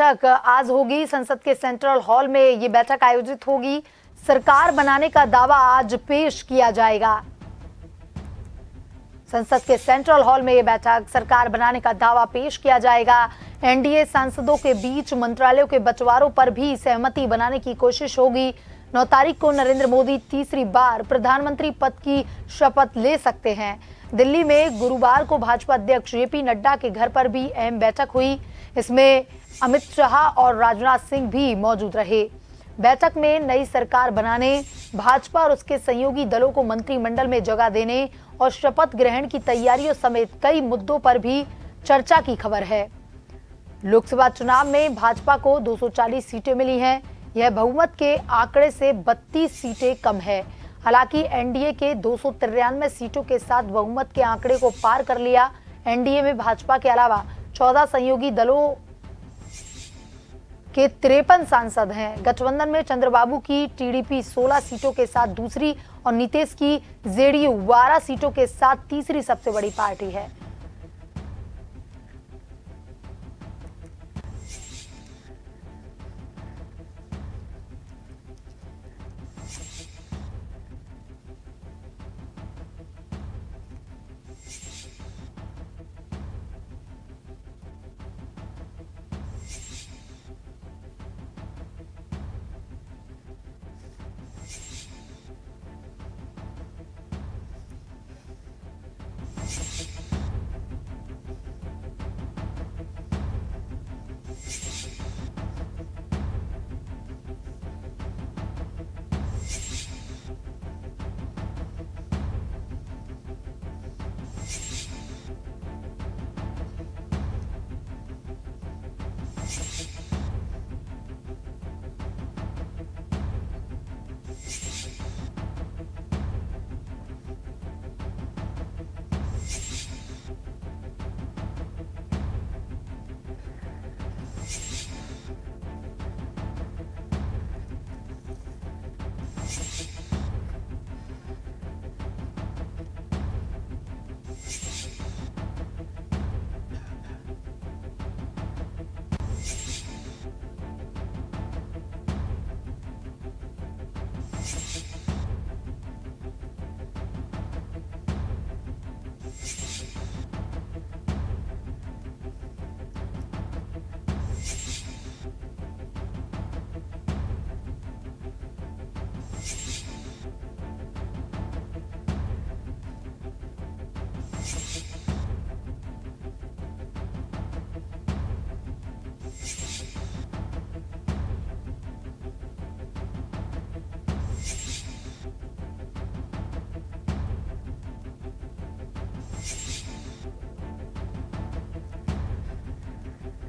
बैठक आज होगी। संसद के सेंट्रल हॉल में ये बैठक आयोजित होगी। सरकार बनाने का दावा आज पेश किया जाएगा। संसद के सेंट्रल हॉल में ये बैठक सरकार बनाने का दावा पेश किया जाएगा। एनडीए सांसदों के बीच मंत्रालयों के बंटवारों पर भी सहमति बनाने की कोशिश होगी। 9 तारीख को नरेंद्र मोदी तीसरी बार प्रधानमंत्री पद की शपथ ले सकते हैं। दिल्ली में गुरुवार को भाजपा अध्यक्ष जेपी नड्डा के घर पर भी अहम बैठक हुई। इसमें अमित शाह और राजनाथ सिंह भी मौजूद रहे। बैठक में नई सरकार बनाने, भाजपा और उसके सहयोगी दलों को मंत्रिमंडल में जगह देने और शपथ ग्रहण की तैयारियों समेत कई मुद्दों पर भी चर्चा की खबर है। लोकसभा चुनाव में भाजपा को 240 सीटें मिली हैं। यह बहुमत के आंकड़े से 32 सीटें कम है। हालांकि एनडीए के 293 सीटों के साथ बहुमत के आंकड़े को पार कर लिया। एनडीए में भाजपा के अलावा 14 सहयोगी दलों के 53 सांसद हैं। गठबंधन में चंद्रबाबू की टीडीपी 16 सीटों के साथ दूसरी और नीतीश की जेडीयू 12 सीटों के साथ तीसरी सबसे बड़ी पार्टी है।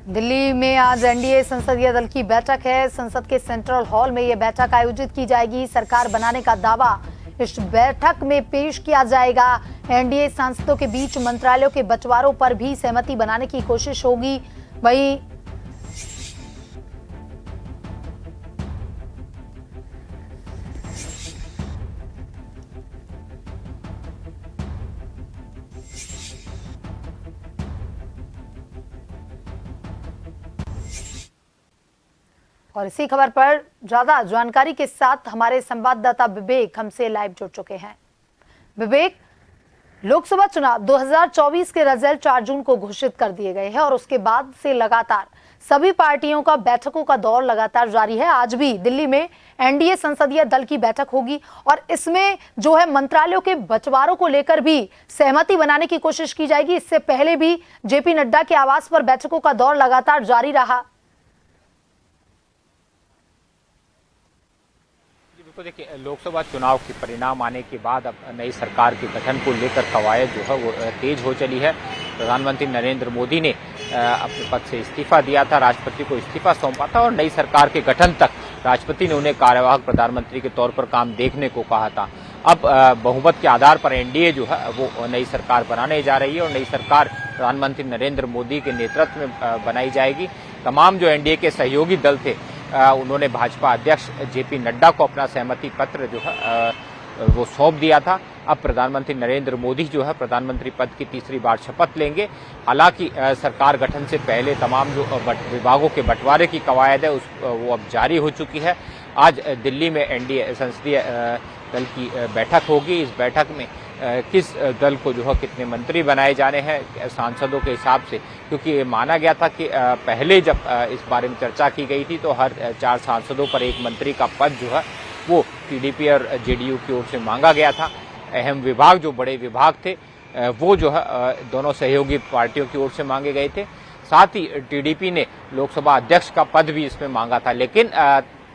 दिल्ली में आज एनडीए संसदीय दल की बैठक है। संसद के सेंट्रल हॉल में यह बैठक आयोजित की जाएगी। सरकार बनाने का दावा इस बैठक में पेश किया जाएगा। एनडीए सांसदों के बीच मंत्रालयों के बंटवारों पर भी सहमति बनाने की कोशिश होगी। वहीं और इसी खबर पर ज्यादा जानकारी के साथ हमारे संवाददाता विवेक हमसे लाइव जुड़ चुके हैं। विवेक, लोकसभा चुनाव 2024 के रिजल्ट 4 जून को घोषित कर दिए गए हैं और उसके बाद से लगातार सभी पार्टियों का बैठकों का दौर लगातार जारी है। आज भी दिल्ली में एनडीए संसदीय दल की बैठक होगी और इसमें जो है मंत्रालयों के बंटवारों को लेकर भी सहमति बनाने की कोशिश की जाएगी। इससे पहले भी जेपी नड्डा के आवास पर बैठकों का दौर लगातार जारी रहा। तो देखिए, लोकसभा चुनाव के परिणाम आने के बाद अब नई सरकार के गठन को लेकर कवायद जो है वो तेज हो चली है। प्रधानमंत्री नरेंद्र मोदी ने अपने पद से इस्तीफा दिया था, राष्ट्रपति को इस्तीफा सौंपा था और नई सरकार के गठन तक राष्ट्रपति ने उन्हें कार्यवाहक प्रधानमंत्री के तौर पर काम देखने को कहा था। अब बहुमत के आधार पर एनडीए जो है वो नई सरकार बनाने जा रही है और नई सरकार प्रधानमंत्री नरेंद्र मोदी के नेतृत्व में बनाई जाएगी। तमाम जो एनडीए के सहयोगी दल थे उन्होंने भाजपा अध्यक्ष जेपी नड्डा को अपना सहमति पत्र जो है वो सौंप दिया था। अब प्रधानमंत्री नरेंद्र मोदी जो है प्रधानमंत्री पद की तीसरी बार शपथ लेंगे। हालांकि सरकार गठन से पहले तमाम जो विभागों के बंटवारे की कवायद है वो अब जारी हो चुकी है। आज दिल्ली में एनडीए संसदीय दल की बैठक होगी। इस बैठक में किस दल को जो है कितने मंत्री बनाए जाने हैं सांसदों के हिसाब से, क्योंकि माना गया था कि पहले जब इस बारे में चर्चा की गई थी तो हर 4 सांसदों पर एक मंत्री का पद जो है वो टीडीपी और जेडीयू की ओर से मांगा गया था। अहम विभाग जो बड़े विभाग थे वो जो है दोनों सहयोगी पार्टियों की ओर से मांगे गए थे। साथ ही टीडीपी ने लोकसभा अध्यक्ष का पद भी इसमें मांगा था। लेकिन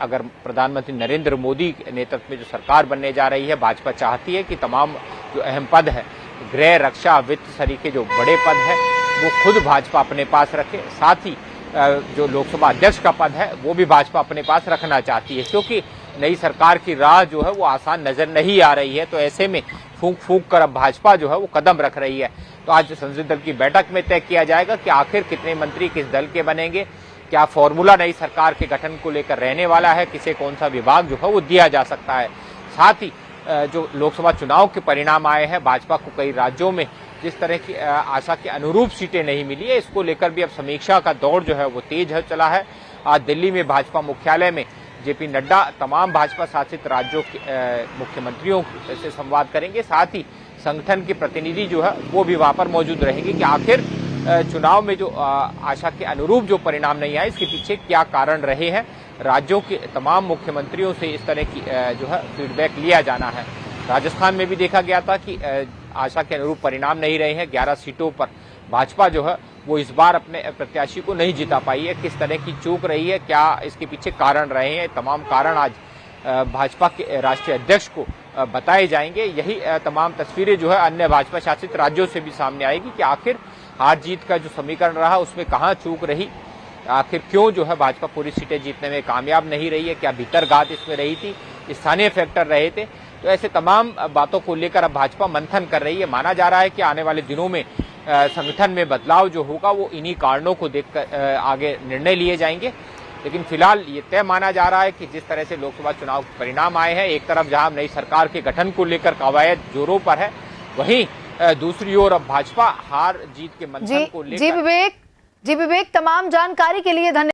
अगर प्रधानमंत्री नरेंद्र मोदी के नेतृत्व में जो सरकार बनने जा रही है, भाजपा चाहती है कि तमाम जो अहम पद है, गृह, रक्षा, वित्त सरीखे जो बड़े पद है वो खुद भाजपा अपने पास रखे। साथ ही जो लोकसभा अध्यक्ष का पद है वो भी भाजपा अपने पास रखना चाहती है, क्योंकि नई सरकार की राह जो है वो आसान नजर नहीं आ रही है। तो ऐसे में फूंक फूंक कर अब भाजपा जो है वो कदम रख रही है। तो आज संसदीय दल की बैठक में तय किया जाएगा कि आखिर कितने मंत्री किस दल के बनेंगे, क्या फॉर्मूला नई सरकार के गठन को लेकर रहने वाला है, किसे कौन सा विभाग जो है वो दिया जा सकता है। साथ ही जो लोकसभा चुनाव के परिणाम आए हैं, भाजपा को कई राज्यों में जिस तरह की आशा के अनुरूप सीटें नहीं मिली है, इसको लेकर भी अब समीक्षा का दौर जो है वो तेज चला है। आज दिल्ली में भाजपा मुख्यालय में जेपी नड्डा तमाम भाजपा शासित राज्यों के मुख्यमंत्रियों से संवाद करेंगे। साथ ही संगठन के प्रतिनिधि जो है वो भी वहां पर मौजूद रहेंगे कि आखिर चुनाव में जो आशा के अनुरूप जो परिणाम नहीं आए इसके पीछे क्या कारण रहे हैं। राज्यों के तमाम मुख्यमंत्रियों से इस तरह की जो है फीडबैक लिया जाना है। राजस्थान में भी देखा गया था कि आशा के अनुरूप परिणाम नहीं रहे हैं। 11 सीटों पर भाजपा जो है वो इस बार अपने प्रत्याशी को नहीं जिता पाई है। किस तरह की चूक रही है, क्या इसके पीछे कारण रहे हैं, तमाम कारण आज भाजपा के राष्ट्रीय अध्यक्ष को बताए जाएंगे। यही तमाम तस्वीरें जो है अन्य भाजपा शासित राज्यों से भी सामने आएगी कि आखिर हार जीत का जो समीकरण रहा उसमें कहाँ चूक रही, आखिर क्यों जो है भाजपा पूरी सीटें जीतने में कामयाब नहीं रही है, क्या भीतरघात इसमें रही थी, स्थानीय फैक्टर रहे थे। तो ऐसे तमाम बातों को लेकर अब भाजपा मंथन कर रही है। माना जा रहा है कि आने वाले दिनों में संगठन में बदलाव जो होगा वो इन्हीं कारणों को देखकर आगे निर्णय लिए जाएंगे। लेकिन फिलहाल ये तय माना जा रहा है कि जिस तरह से लोकसभा चुनाव परिणाम आए हैं, एक तरफ जहां नई सरकार के गठन को लेकर कवायद जोरों पर है, वहीं दूसरी ओर अब भाजपा हार जीत के मंथन को लेकर जी विवेक, तमाम जानकारी के लिए धन्यवाद।